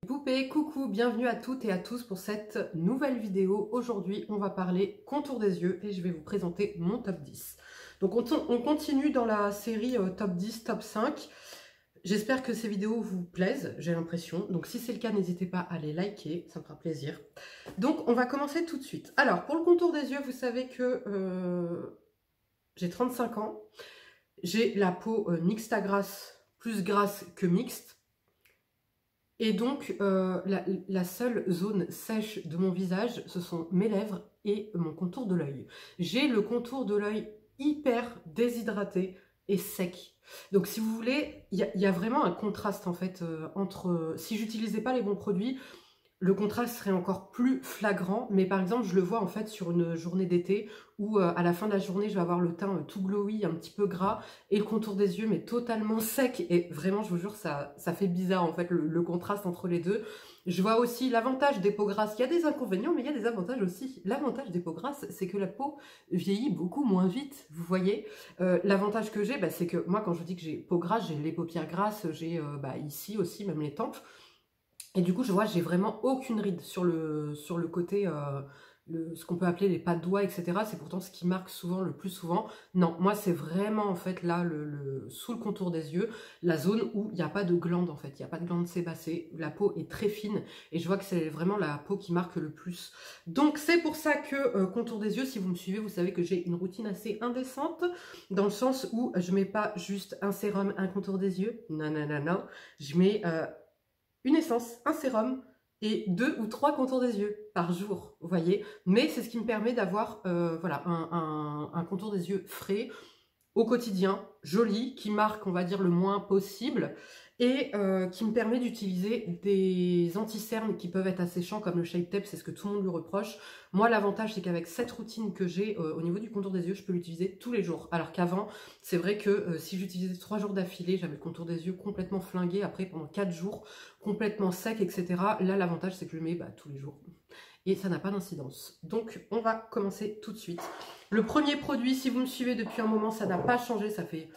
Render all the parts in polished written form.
Poupée, coucou, bienvenue à toutes et à tous pour cette nouvelle vidéo. Aujourd'hui, on va parler contour des yeux et je vais vous présenter mon top 10. Donc on continue dans la série top 10, top 5. J'espère que ces vidéos vous plaisent, j'ai l'impression. Donc si c'est le cas, n'hésitez pas à les liker, ça me fera plaisir. Donc on va commencer tout de suite. Alors pour le contour des yeux, vous savez que j'ai 35 ans. J'ai la peau mixte à grasse, plus grasse que mixte. Et donc, la seule zone sèche de mon visage, ce sont mes lèvres et mon contour de l'œil. J'ai le contour de l'œil hyper déshydraté et sec. Donc, si vous voulez, il y a vraiment un contraste, en fait, entre... si j'utilisais pas les bons produits, le contraste serait encore plus flagrant, mais par exemple, je le vois en fait sur une journée d'été où à la fin de la journée, je vais avoir le teint tout glowy, un petit peu gras, et le contour des yeux, mais totalement sec. Et vraiment, je vous jure, ça fait bizarre en fait, le contraste entre les deux. Je vois aussi l'avantage des peaux grasses. Il y a des inconvénients, mais il y a des avantages aussi. L'avantage des peaux grasses, c'est que la peau vieillit beaucoup moins vite, vous voyez. L'avantage que j'ai, c'est que moi, quand je dis que j'ai peau grasse, j'ai les paupières grasses, j'ai ici aussi, même les tempes. Et du coup, je vois, j'ai vraiment aucune ride sur le côté, ce qu'on peut appeler les pas de doigts, etc. C'est pourtant ce qui marque souvent, le plus souvent. Non, moi, c'est vraiment, en fait, là, sous le contour des yeux, la zone où il n'y a pas de glande, en fait. Il n'y a pas de glande sébacée. La peau est très fine. Et je vois que c'est vraiment la peau qui marque le plus. Donc, c'est pour ça que, contour des yeux, si vous me suivez, vous savez que j'ai une routine assez indécente, dans le sens où je mets pas juste un sérum, un contour des yeux. Non, non, non, non. Je mets... une essence, un sérum et 2 ou 3 contours des yeux par jour, vous voyez. Mais c'est ce qui me permet d'avoir voilà, un contour des yeux frais au quotidien, joli, qui marque, on va dire, le moins possible et qui me permet d'utiliser des anti-cernes qui peuvent être asséchants comme le Shape Tape, c'est ce que tout le monde lui reproche. Moi, l'avantage, c'est qu'avec cette routine que j'ai au niveau du contour des yeux, je peux l'utiliser tous les jours. Alors qu'avant, c'est vrai que si j'utilisais 3 jours d'affilée, j'avais le contour des yeux complètement flingué, après pendant 4 jours, complètement sec, etc. Là, l'avantage, c'est que je le mets tous les jours. Et ça n'a pas d'incidence. Donc, on va commencer tout de suite. Le premier produit, si vous me suivez depuis un moment, ça n'a pas changé. Ça fait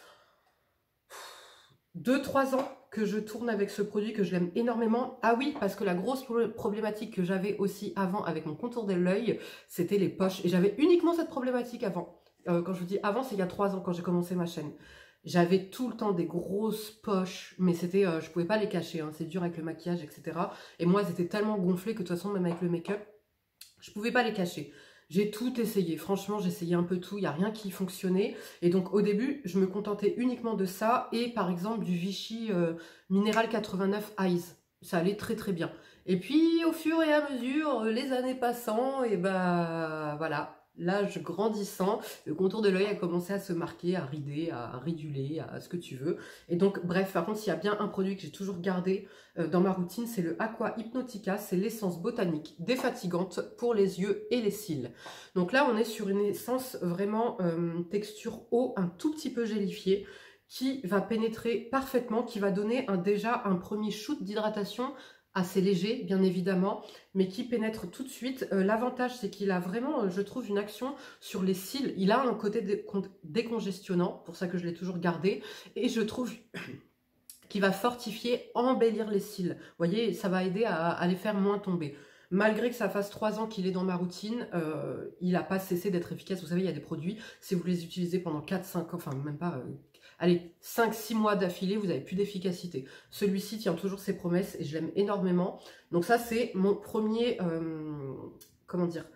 2-3 ans que je tourne avec ce produit, que je l'aime énormément. Ah oui, parce que la grosse problématique que j'avais aussi avant avec mon contour de l'œil, c'était les poches. Et j'avais uniquement cette problématique avant. Quand je vous dis avant, c'est il y a 3 ans quand j'ai commencé ma chaîne. J'avais tout le temps des grosses poches, mais c'était, je pouvais pas les cacher, hein, c'est dur avec le maquillage, etc. Et moi, elles étaient tellement gonflées que de toute façon, même avec le make-up, je pouvais pas les cacher. J'ai tout essayé, franchement j'ai essayé un peu tout, il n'y a rien qui fonctionnait. Et donc au début, je me contentais uniquement de ça et par exemple du Vichy Mineral 89 Eyes. Ça allait très très bien. Et puis au fur et à mesure, les années passant, et voilà, l'âge grandissant, le contour de l'œil a commencé à se marquer, à rider, à riduler, à ce que tu veux. Et donc bref, par contre, s'il y a bien un produit que j'ai toujours gardé dans ma routine, c'est le Aqua Hypnotica, c'est l'essence botanique défatigante pour les yeux et les cils. Donc là, on est sur une essence vraiment texture eau, un tout petit peu gélifiée, qui va pénétrer parfaitement, qui va donner déjà un premier shoot d'hydratation assez léger, bien évidemment, mais qui pénètre tout de suite. L'avantage, c'est qu'il a vraiment, je trouve, une action sur les cils. Il a un côté décongestionnant, pour ça que je l'ai toujours gardé, et je trouve qui va fortifier, embellir les cils. Vous voyez, ça va aider à les faire moins tomber. Malgré que ça fasse 3 ans qu'il est dans ma routine, il n'a pas cessé d'être efficace. Vous savez, il y a des produits, si vous les utilisez pendant 4-5 ans, enfin même pas, allez, 5-6 mois d'affilée, vous n'avez plus d'efficacité. Celui-ci tient toujours ses promesses et je l'aime énormément. Donc ça, c'est mon premier, comment dire,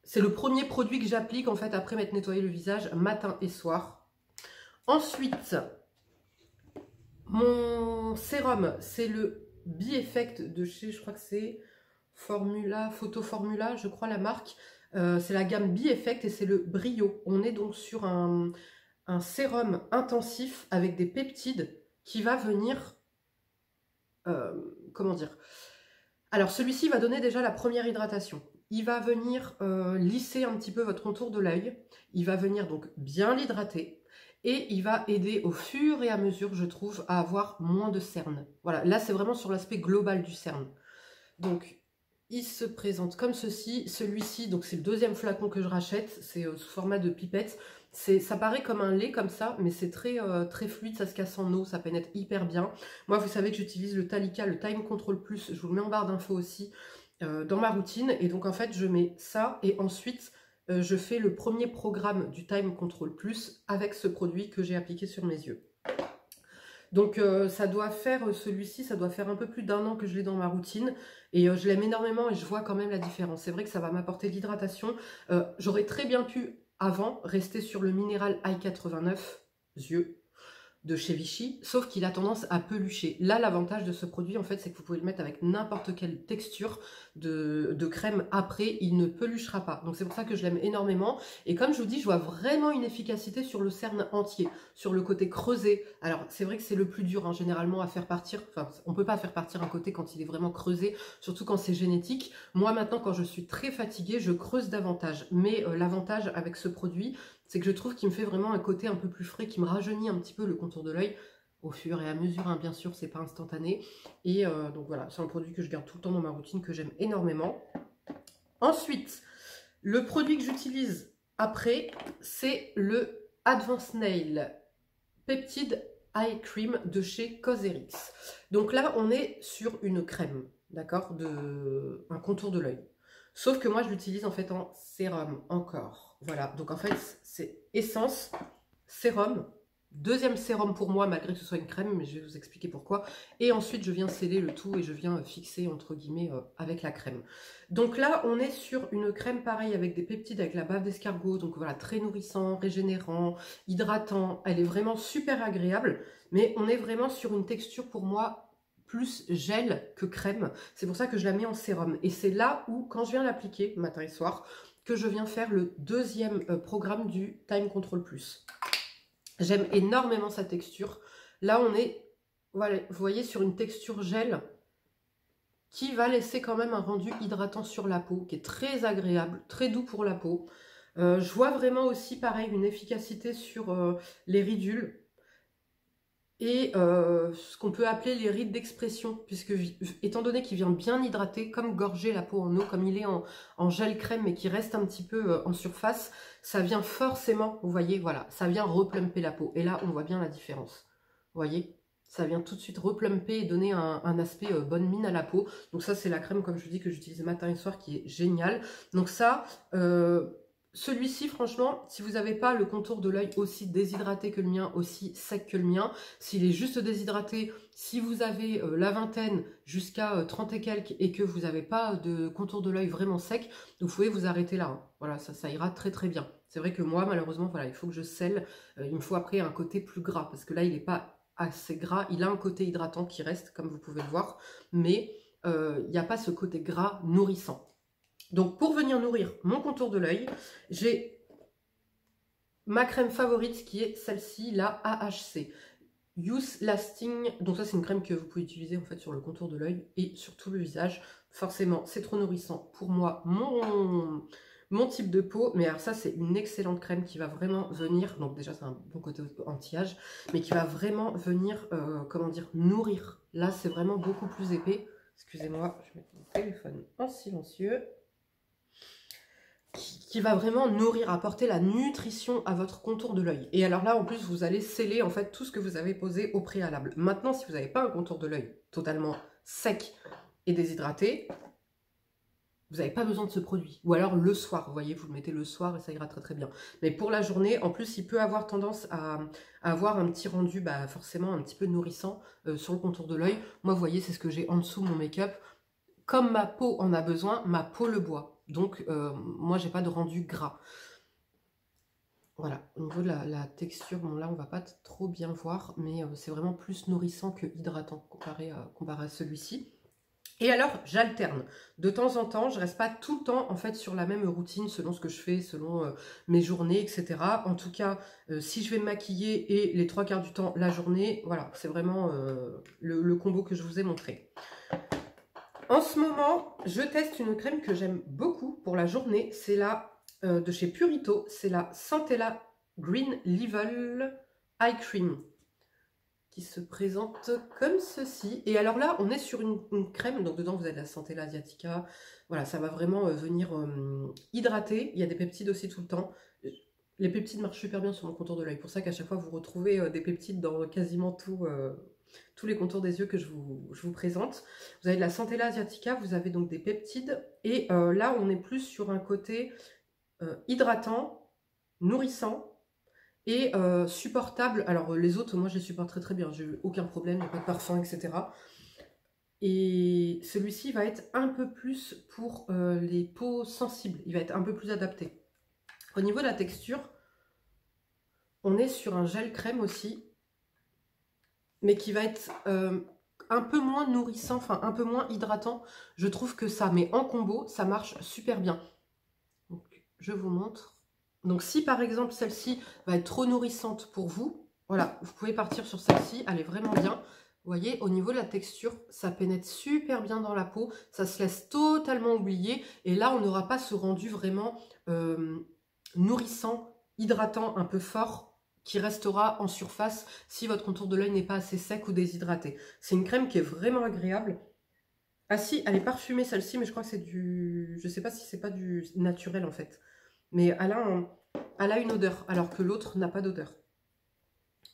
c'est le premier produit que j'applique en fait après m'être nettoyé le visage matin et soir. Ensuite, mon sérum, c'est le Bi-Effect de chez, je crois que c'est Formula, Photo Formula, je crois la marque. C'est la gamme Bi-Effect et c'est le Brio. On est donc sur un sérum intensif avec des peptides qui va venir, comment dire. Alors celui-ci va donner déjà la première hydratation. Il va venir lisser un petit peu votre contour de l'œil. Il va venir donc bien l'hydrater. Et il va aider au fur et à mesure, je trouve, à avoir moins de cernes. Voilà, là c'est vraiment sur l'aspect global du cerne. Donc, il se présente comme ceci. Celui-ci, donc c'est le deuxième flacon que je rachète, c'est sous format de pipette. Ça paraît comme un lait comme ça, mais c'est très, très fluide, ça se casse en eau, ça pénètre hyper bien. Moi, vous savez que j'utilise le Talika, le Time Control Plus, je vous le mets en barre d'infos aussi, dans ma routine. Et donc en fait, je mets ça et ensuite, je fais le premier programme du Time Control Plus avec ce produit que j'ai appliqué sur mes yeux. Donc ça doit faire, celui-ci, ça doit faire un peu plus d'1 an que je l'ai dans ma routine. Et je l'aime énormément et je vois quand même la différence. C'est vrai que ça va m'apporter de l'hydratation. J'aurais très bien pu, avant, rester sur le Minéral I89 yeux de chez Vichy, sauf qu'il a tendance à pelucher. Là, l'avantage de ce produit, en fait, c'est que vous pouvez le mettre avec n'importe quelle texture de crème après, il ne peluchera pas. Donc c'est pour ça que je l'aime énormément. Et comme je vous dis, je vois vraiment une efficacité sur le cerne entier, sur le côté creusé. Alors c'est vrai que c'est le plus dur, hein, généralement, à faire partir. Enfin, on peut pas faire partir un côté quand il est vraiment creusé, surtout quand c'est génétique. Moi, maintenant, quand je suis très fatiguée, je creuse davantage. Mais l'avantage avec ce produit, c'est que je trouve qu'il me fait vraiment un côté un peu plus frais, qui me rajeunit un petit peu le contour de l'œil, au fur et à mesure, hein, bien sûr, c'est pas instantané. Et donc voilà, c'est un produit que je garde tout le temps dans ma routine, que j'aime énormément. Ensuite, le produit que j'utilise après, c'est le Advanced Nail Peptide Eye Cream de chez Cosrx. Donc là, on est sur une crème, d'accord, un contour de l'œil. Sauf que moi, je l'utilise en fait en sérum encore. Voilà, donc en fait, c'est essence, sérum, deuxième sérum pour moi, malgré que ce soit une crème, mais je vais vous expliquer pourquoi. Et ensuite, je viens sceller le tout et je viens fixer, entre guillemets, avec la crème. Donc là, on est sur une crème pareille avec des peptides, avec la bave d'escargot. Donc voilà, très nourrissant, régénérant, hydratant. Elle est vraiment super agréable, mais on est vraiment sur une texture pour moi plus gel que crème. C'est pour ça que je la mets en sérum. Et c'est là où, quand je viens l'appliquer, matin et soir, que je viens faire le deuxième programme du Time Control Plus. J'aime énormément sa texture. Là, on est, voilà, vous voyez, sur une texture gel qui va laisser quand même un rendu hydratant sur la peau, qui est très agréable, très doux pour la peau. Je vois vraiment aussi, pareil, une efficacité sur les ridules et ce qu'on peut appeler les rides d'expression, puisque étant donné qu'il vient bien hydrater, comme gorger la peau en eau, comme il est en gel crème mais qui reste un petit peu en surface, ça vient forcément, vous voyez, voilà, ça vient replumper la peau. Et là, on voit bien la différence. Vous voyez, ça vient tout de suite replumper et donner un aspect bonne mine à la peau. Donc ça, c'est la crème, comme je vous dis, que j'utilise matin et soir, qui est géniale. Donc ça... celui-ci, franchement, si vous n'avez pas le contour de l'œil aussi déshydraté que le mien, aussi sec que le mien, s'il est juste déshydraté, si vous avez la vingtaine jusqu'à 30 et quelques et que vous n'avez pas de contour de l'œil vraiment sec, vous pouvez vous arrêter là. Hein. Voilà, ça ira très très bien. C'est vrai que moi, malheureusement, voilà, il faut que je scelle. Il me faut après un côté plus gras, parce que là, il n'est pas assez gras. Il a un côté hydratant qui reste, comme vous pouvez le voir, mais il n'y a pas ce côté gras nourrissant. Donc, pour venir nourrir mon contour de l'œil, j'ai ma crème favorite qui est celle-ci, la AHC. Youth Lasting. Donc ça, c'est une crème que vous pouvez utiliser en fait sur le contour de l'œil et sur tout le visage. Forcément, c'est trop nourrissant pour moi, mon type de peau. Mais alors ça, c'est une excellente crème qui va vraiment venir... Donc déjà, c'est un bon côté anti-âge, mais qui va vraiment venir, comment dire, nourrir. Là, c'est vraiment beaucoup plus épais. Excusez-moi, je vais mettre mon téléphone en silencieux. Qui va vraiment nourrir, apporter la nutrition à votre contour de l'œil. Et alors là, en plus, vous allez sceller en fait tout ce que vous avez posé au préalable. Maintenant, si vous n'avez pas un contour de l'œil totalement sec et déshydraté, vous n'avez pas besoin de ce produit. Ou alors le soir, vous voyez, vous le mettez le soir et ça ira très très bien. Mais pour la journée, en plus, il peut avoir tendance à avoir un petit rendu, bah, forcément un petit peu nourrissant sur le contour de l'œil. Moi, vous voyez, c'est ce que j'ai en dessous de mon make-up. Comme ma peau en a besoin, ma peau le boit. Donc, moi, j'ai pas de rendu gras. Voilà, au niveau de la texture, bon là, on va pas trop bien voir, mais c'est vraiment plus nourrissant que hydratant comparé à celui-ci. Et alors, j'alterne. De temps en temps, je reste pas tout le temps, en fait, sur la même routine, selon ce que je fais, selon mes journées, etc. En tout cas, si je vais me maquiller et les 3/4 du temps, la journée, voilà, c'est vraiment le combo que je vous ai montré. En ce moment, je teste une crème que j'aime beaucoup pour la journée. C'est la de chez Purito. C'est la Centella Green Level Eye Cream. qui se présente comme ceci. Et alors là, on est sur une crème, donc dedans vous avez de la Centella asiatica. Voilà, ça va vraiment venir hydrater. Il y a des peptides aussi tout le temps. Les peptides marchent super bien sur mon contour de l'œil. Pour ça qu'à chaque fois, vous retrouvez des peptides dans quasiment tous les contours des yeux que je vous présente. Vous avez de la Centella asiatica, vous avez donc des peptides. Et là, on est plus sur un côté hydratant, nourrissant et supportable. Alors les autres, moi je les supporte très très bien, j'ai eu aucun problème, il n'y a pas de parfum, etc. Et celui-ci va être un peu plus pour les peaux sensibles, il va être un peu plus adapté. Au niveau de la texture, on est sur un gel crème aussi, mais qui va être un peu moins nourrissant, enfin un peu moins hydratant. Je trouve que ça, mais en combo, ça marche super bien. Donc je vous montre. Donc si par exemple celle-ci va être trop nourrissante pour vous, voilà, vous pouvez partir sur celle-ci, elle est vraiment bien. Vous voyez, au niveau de la texture, ça pénètre super bien dans la peau, ça se laisse totalement oublier. Et là, on n'aura pas ce rendu vraiment nourrissant, hydratant, un peu fort, qui restera en surface si votre contour de l'œil n'est pas assez sec ou déshydraté. C'est une crème qui est vraiment agréable. Ah si, elle est parfumée celle-ci, mais je crois que c'est du... Je sais pas si c'est pas du naturel en fait. Mais elle a une odeur, alors que l'autre n'a pas d'odeur.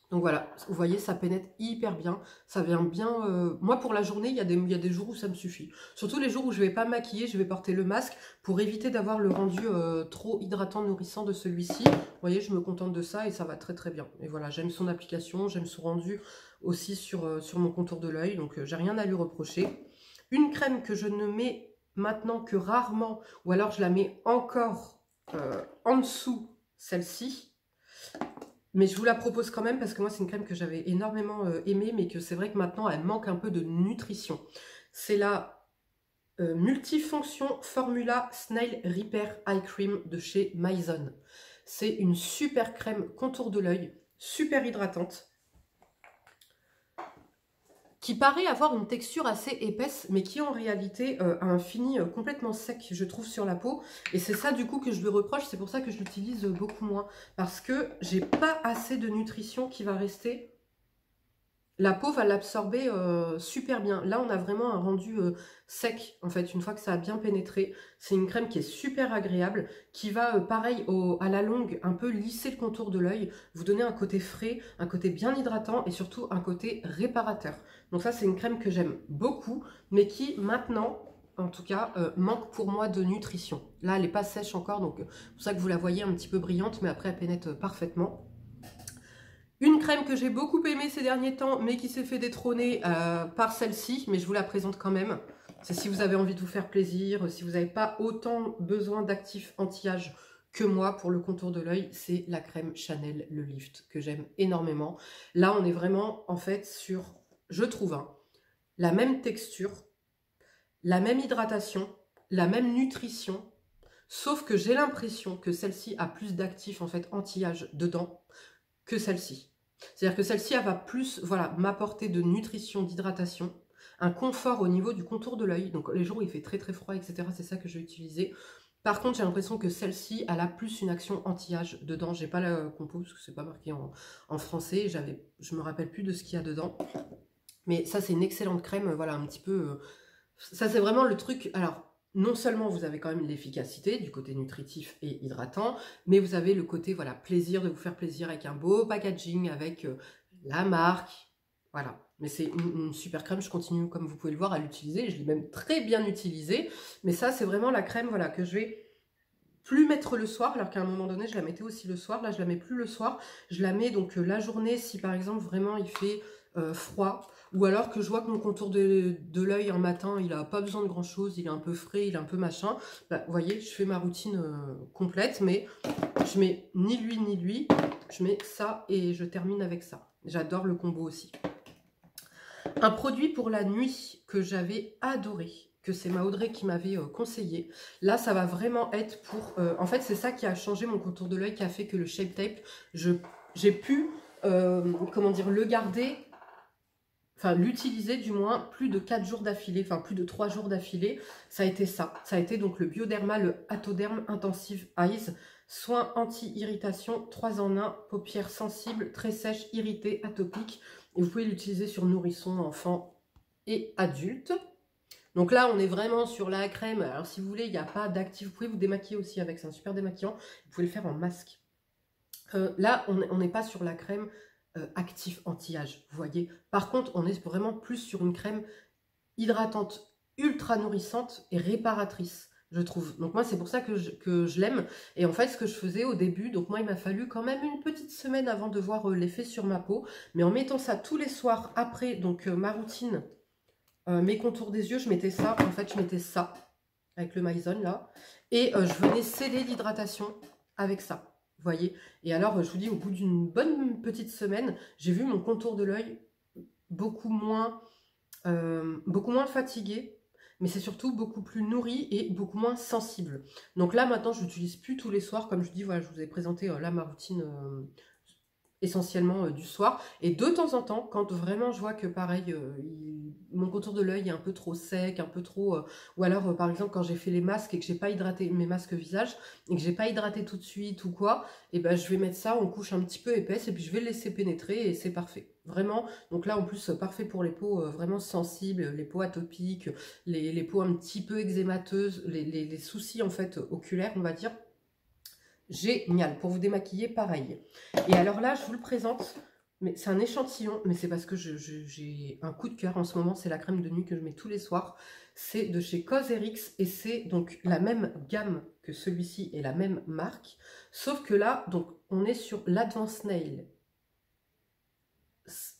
Donc voilà, vous voyez, ça pénètre hyper bien. Ça vient bien... Moi, pour la journée, il y a des jours où ça me suffit. Surtout les jours où je ne vais pas me maquiller, je vais porter le masque pour éviter d'avoir le rendu trop hydratant, nourrissant de celui-ci. Vous voyez, je me contente de ça et ça va très très bien. Et voilà, j'aime son application, j'aime son rendu aussi sur mon contour de l'œil. Donc, j'ai rien à lui reprocher. Une crème que je ne mets maintenant que rarement, ou alors je la mets encore en dessous, celle-ci. Mais je vous la propose quand même parce que moi, c'est une crème que j'avais énormément aimée, mais que c'est vrai que maintenant, elle manque un peu de nutrition. C'est la Multifonction Formula Snail Repair Eye Cream de chez Mizone. C'est une super crème contour de l'œil, super hydratante, qui paraît avoir une texture assez épaisse, mais qui en réalité a un fini complètement sec, je trouve, sur la peau. Et c'est ça du coup que je lui reproche, c'est pour ça que je l'utilise beaucoup moins. Parce que j'ai pas assez de nutrition qui va rester. La peau va l'absorber super bien. Là, on a vraiment un rendu sec, en fait, une fois que ça a bien pénétré. C'est une crème qui est super agréable, qui va, pareil, à la longue, un peu lisser le contour de l'œil, vous donner un côté frais, un côté bien hydratant et surtout un côté réparateur. Donc ça, c'est une crème que j'aime beaucoup, mais qui, maintenant, en tout cas, manque pour moi de nutrition. Là, elle n'est pas sèche encore, donc c'est pour ça que vous la voyez un petit peu brillante, mais après, elle pénètre parfaitement. Une crème que j'ai beaucoup aimée ces derniers temps, mais qui s'est fait détrôner par celle-ci, mais je vous la présente quand même. C'est si vous avez envie de vous faire plaisir, si vous n'avez pas autant besoin d'actifs anti-âge que moi pour le contour de l'œil, c'est la crème Chanel Le Lift, que j'aime énormément. Là, on est vraiment, en fait, sur, je trouve, la même texture, la même hydratation, la même nutrition, sauf que j'ai l'impression que celle-ci a plus d'actifs, en fait, anti-âge dedans que celle-ci. C'est-à-dire que celle-ci, elle va plus, voilà, m'apporter de nutrition, d'hydratation, un confort au niveau du contour de l'œil. Donc les jours où il fait très très froid, etc., c'est ça que je vais utiliser. Par contre, j'ai l'impression que celle-ci, elle a plus une action anti-âge dedans. J'ai pas la compo parce que c'est pas marqué en français. Je me rappelle plus de ce qu'il y a dedans. Mais ça, c'est une excellente crème. Voilà, un petit peu... ça, c'est vraiment le truc... Alors, non seulement vous avez quand même l'efficacité du côté nutritif et hydratant, mais vous avez le côté, voilà, plaisir de vous faire plaisir avec un beau packaging, avec la marque. Voilà. Mais c'est une super crème, je continue, comme vous pouvez le voir, à l'utiliser. Je l'ai même très bien utilisée. Mais ça, c'est vraiment la crème, voilà, que je vais plus mettre le soir, alors qu'à un moment donné, je la mettais aussi le soir. Là, je la mets plus le soir. Je la mets donc la journée, si par exemple, vraiment, il fait froid, ou alors que je vois que mon contour de l'œil un matin, il n'a pas besoin de grand chose, il est un peu frais, il est un peu machin. Bah, vous voyez, je fais ma routine complète, mais je mets ni lui ni lui, je mets ça et je termine avec ça. J'adore le combo aussi. Un produit pour la nuit que j'avais adoré, que c'est ma Audrey qui m'avait conseillé. Là, ça va vraiment être pour... en fait, c'est ça qui a changé mon contour de l'œil, qui a fait que le Shape Tape, j'ai pu, comment dire, le garder... Enfin, l'utiliser du moins plus de 4 jours d'affilée, enfin plus de 3 jours d'affilée, ça a été ça. Ça a été donc le Bioderma, le Atoderm Intensive Eyes. Soin anti-irritation, 3 en 1, paupières sensibles, très sèches, irritées, atopiques. Et vous pouvez l'utiliser sur nourrissons, enfants et adultes. Donc là, on est vraiment sur la crème. Alors si vous voulez, il n'y a pas d'actif. Vous pouvez vous démaquiller aussi avec, c'est un super démaquillant. Vous pouvez le faire en masque. Là, on n'est pas sur la crème actif anti-âge, vous voyez. Par contre, on est vraiment plus sur une crème hydratante, ultra nourrissante et réparatrice, je trouve. Donc moi, c'est pour ça que je l'aime. Et en fait, ce que je faisais au début, donc moi, il m'a fallu quand même une petite semaine avant de voir l'effet sur ma peau. Mais en mettant ça tous les soirs après, donc ma routine, mes contours des yeux, je mettais ça. En fait, je mettais ça avec le Mizone là. Et je venais sceller l'hydratation avec ça. Vous voyez? Et alors, je vous dis, au bout d'une bonne petite semaine, j'ai vu mon contour de l'œil beaucoup moins fatigué, mais c'est surtout beaucoup plus nourri et beaucoup moins sensible. Donc là, maintenant, je l'utilise plus tous les soirs. Comme je dis, voilà, je vous ai présenté là ma routine essentiellement du soir. Et de temps en temps, quand vraiment je vois que pareil, mon contour de l'œil est un peu trop sec, un peu trop... ou alors, par exemple, quand j'ai fait les masques et que j'ai pas hydraté mes masques visage, et que j'ai pas hydraté tout de suite ou quoi, et ben je vais mettre ça en couche un petit peu épaisse, et puis je vais le laisser pénétrer, et c'est parfait. Vraiment, donc là, en plus, parfait pour les peaux vraiment sensibles, les peaux atopiques, les peaux un petit peu eczémateuses, les soucis, en fait, oculaires, on va dire. Génial, pour vous démaquiller, pareil. Et alors là, je vous le présente, mais c'est un échantillon, mais c'est parce que j'ai un coup de cœur en ce moment, c'est la crème de nuit que je mets tous les soirs. C'est de chez Cosrx et c'est donc la même gamme que celui-ci et la même marque, sauf que là, donc on est sur l'Advanced Nail,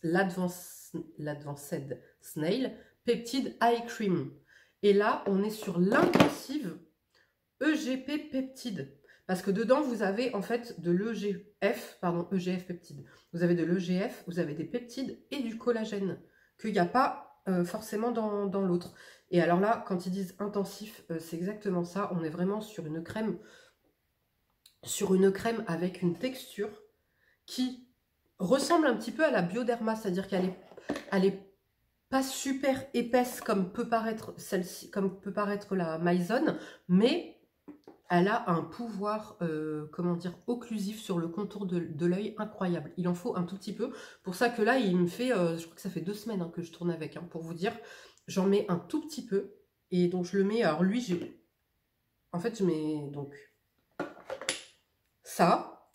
l'Advanced Snail Peptide Eye Cream. Et là, on est sur l'intensive EGP Peptide. Parce que dedans, vous avez en fait de l'EGF, pardon, EGF peptide. Vous avez de l'EGF, vous avez des peptides et du collagène, qu'il n'y a pas forcément dans l'autre. Et alors là, quand ils disent intensif, c'est exactement ça. On est vraiment sur une crème avec une texture qui ressemble un petit peu à la Bioderma, c'est-à-dire qu'elle est pas super épaisse comme peut paraître celle-ci, comme peut paraître la Mizone, mais elle a un pouvoir, comment dire, occlusif sur le contour de l'œil incroyable. Il en faut un tout petit peu. Pour ça que là, il me fait, je crois que ça fait 2 semaines hein, que je tourne avec, hein, pour vous dire. J'en mets un tout petit peu. Et donc, je le mets, alors lui, en fait, je mets donc ça,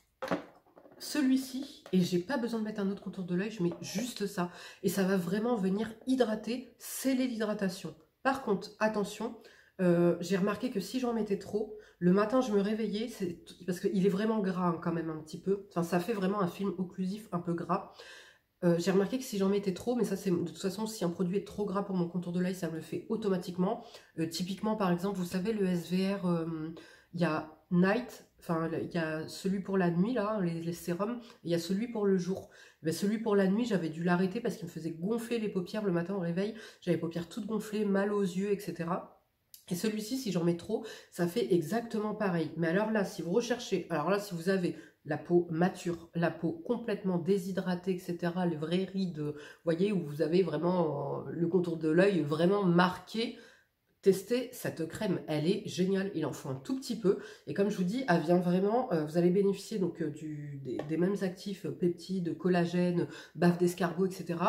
celui-ci, et j'ai pas besoin de mettre un autre contour de l'œil, je mets juste ça. Et ça va vraiment venir hydrater, sceller l'hydratation. Par contre, attention, j'ai remarqué que si j'en mettais trop, le matin je me réveillais, parce qu'il est vraiment gras hein, quand même un petit peu, enfin ça fait vraiment un film occlusif un peu gras. J'ai remarqué que si j'en mettais trop, mais ça c'est de toute façon si un produit est trop gras pour mon contour de l'œil, ça me le fait automatiquement. Typiquement par exemple, vous savez le SVR, il y a Night, enfin il y a celui pour la nuit là, les sérums, il y a celui pour le jour. Mais celui pour la nuit, j'avais dû l'arrêter parce qu'il me faisait gonfler les paupières le matin au réveil, j'avais les paupières toutes gonflées, mal aux yeux, etc. Et celui-ci, si j'en mets trop, ça fait exactement pareil. Mais alors là, si vous recherchez, alors là, si vous avez la peau mature, la peau complètement déshydratée, etc., les vraies rides, vous voyez, où vous avez vraiment le contour de l'œil vraiment marqué, testez cette crème, elle est géniale, il en faut un tout petit peu. Et comme je vous dis, elle vient vraiment, vous allez bénéficier donc des mêmes actifs, peptides, collagène, bave d'escargot, etc.,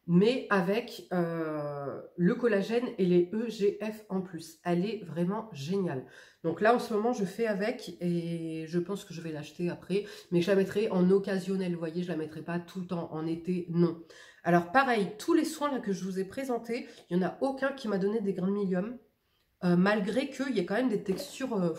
mais avec le collagène et les EGF en plus. Elle est vraiment géniale. Donc là, en ce moment, je fais avec et je pense que je vais l'acheter après. Mais je la mettrai en occasionnel, vous voyez, je la mettrai pas tout le temps. En été, non. Alors pareil, tous les soins là, que je vous ai présentés, il n'y en a aucun qui m'a donné des grains de milium. Malgré qu'il y ait quand même des textures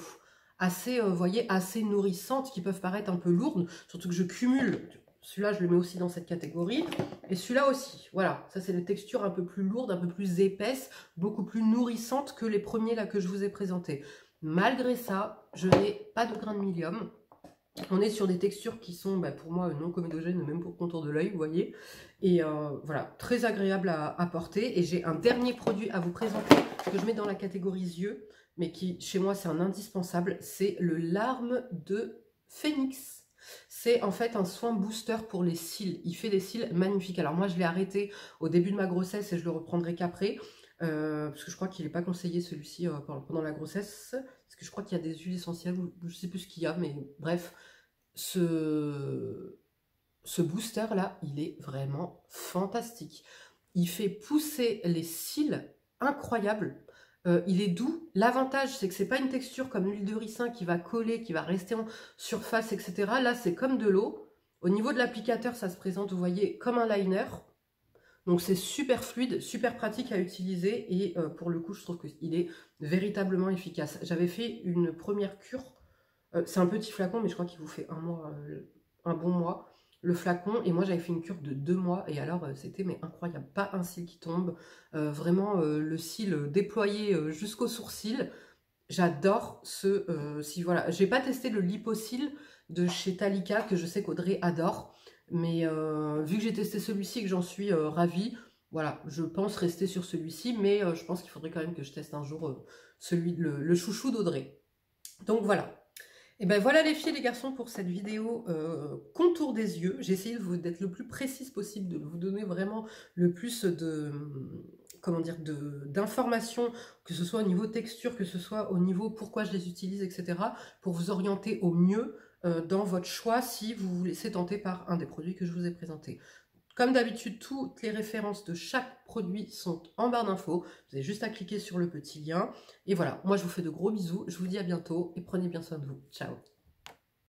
assez, vous voyez, assez nourrissantes qui peuvent paraître un peu lourdes. Surtout que je cumule... Celui-là, je le mets aussi dans cette catégorie. Et celui-là aussi. Voilà. Ça, c'est des textures un peu plus lourdes, un peu plus épaisses, beaucoup plus nourrissantes que les premiers là que je vous ai présentés. Malgré ça, je n'ai pas de grain de milium. On est sur des textures qui sont, pour moi, non comédogènes, même pour le contour de l'œil, vous voyez. Et voilà, très agréable à porter. Et j'ai un dernier produit à vous présenter que je mets dans la catégorie yeux, mais qui, chez moi, c'est un indispensable. C'est le Larme de Phénix. C'est en fait un soin booster pour les cils. Il fait des cils magnifiques. Alors moi, je l'ai arrêté au début de ma grossesse et je le reprendrai qu'après. parce que je crois qu'il n'est pas conseillé celui-ci pendant la grossesse, parce que je crois qu'il y a des huiles essentielles, ou je sais plus ce qu'il y a, mais bref, ce booster là, il est vraiment fantastique. Il fait pousser les cils incroyable. Il est doux. L'avantage, c'est que c'est pas une texture comme l'huile de ricin qui va coller, qui va rester en surface, etc. Là, c'est comme de l'eau. Au niveau de l'applicateur, ça se présente, vous voyez, comme un liner. Donc c'est super fluide, super pratique à utiliser et pour le coup, je trouve qu'il est véritablement efficace. J'avais fait une première cure. C'est un petit flacon, mais je crois qu'il vous fait un bon mois. Le flacon, et moi j'avais fait une cure de 2 mois, et alors c'était mais incroyable, pas un cil qui tombe, vraiment le cil déployé jusqu'au sourcil. J'adore ce cil, voilà. J'ai pas testé le Lipocil de chez Talika, que je sais qu'Audrey adore, mais vu que j'ai testé celui-ci et que j'en suis ravie, voilà, je pense rester sur celui-ci, mais je pense qu'il faudrait quand même que je teste un jour le chouchou d'Audrey. Donc voilà. Et ben voilà les filles et les garçons pour cette vidéo contour des yeux. J'ai essayé d'être le plus précise possible, de vous donner vraiment le plus d'informations, que ce soit au niveau texture, que ce soit au niveau pourquoi je les utilise, etc. pour vous orienter au mieux dans votre choix si vous vous laissez tenter par un des produits que je vous ai présentés. Comme d'habitude, toutes les références de chaque produit sont en barre d'infos. Vous avez juste à cliquer sur le petit lien. Et voilà, moi je vous fais de gros bisous. Je vous dis à bientôt et prenez bien soin de vous. Ciao!